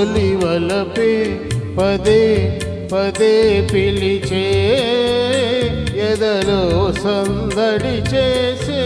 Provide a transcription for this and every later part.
తొలి వలపే పదే పదే పిలిచే ఎదలో సందడి చేసే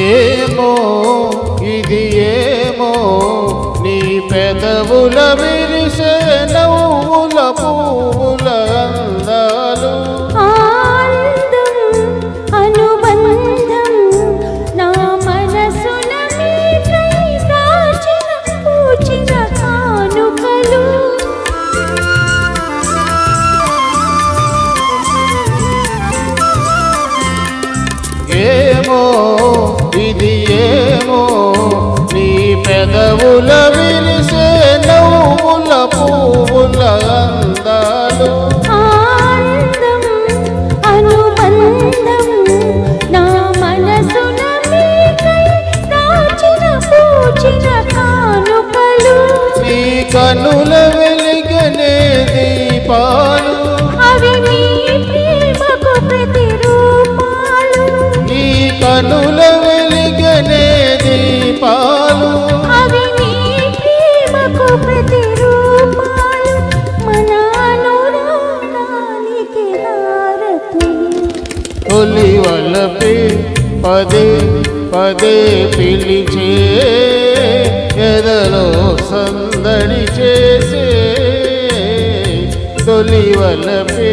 ఏమో ఇది ఏమో నీ పెదవుల విరిసే నవ్వుల పువ్వుల అందాలు అనుబంధం నా మనసున మీకై దాచిన పూచిన కానుకలు ఏమో ఇది ఏమో నీ పెదవుల విరిసే నవ్వుల పువ్వుల అందాలు అనుబంధం నా మనసున మీకై దాచిన పూచిన కానుకలు నీ కనుల వెలిగనే దీపాలు అవి నీ ప్రేమకు ప్రతిరూపాలు నీ కనుల వెలిగనే దీపాలు అవి నీ ప్రేమకు ప్రతిరూపాలు మన అనురాగానికి హారతులు తొలి వలపే పదే పదే పిలిచే ఎదలో సందడి చేసే తొలి వలపే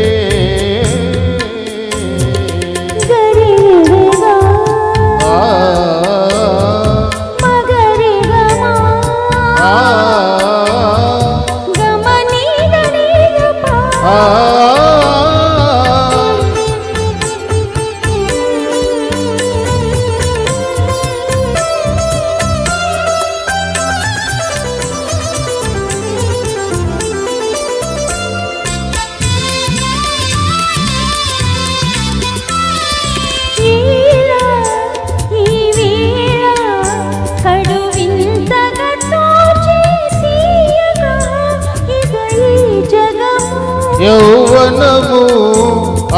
యౌవనము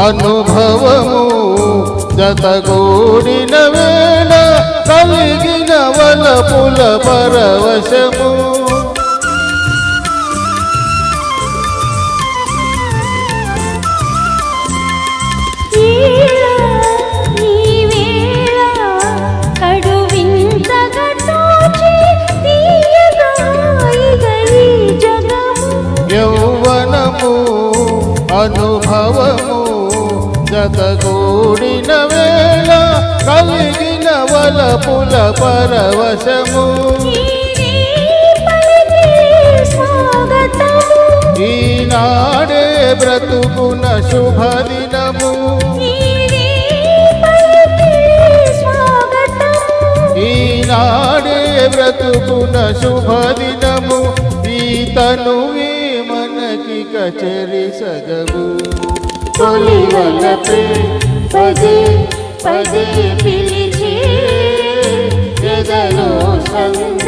అనుభవము జతగూడిన వేళ కలిగిన వలపుల పరవశము యౌవనము అనుభవము జతగూడిన వేళ కలిగిన వలపుల పరవశము ఈనాడే బ్రతుకున శుభదినము ఈనాడే బ్రతుకున శుభదినము ఈ తనువే మనకి కచరి సగము తొలి వలపే పదే పదే పిలిచే ఎదలో సంగ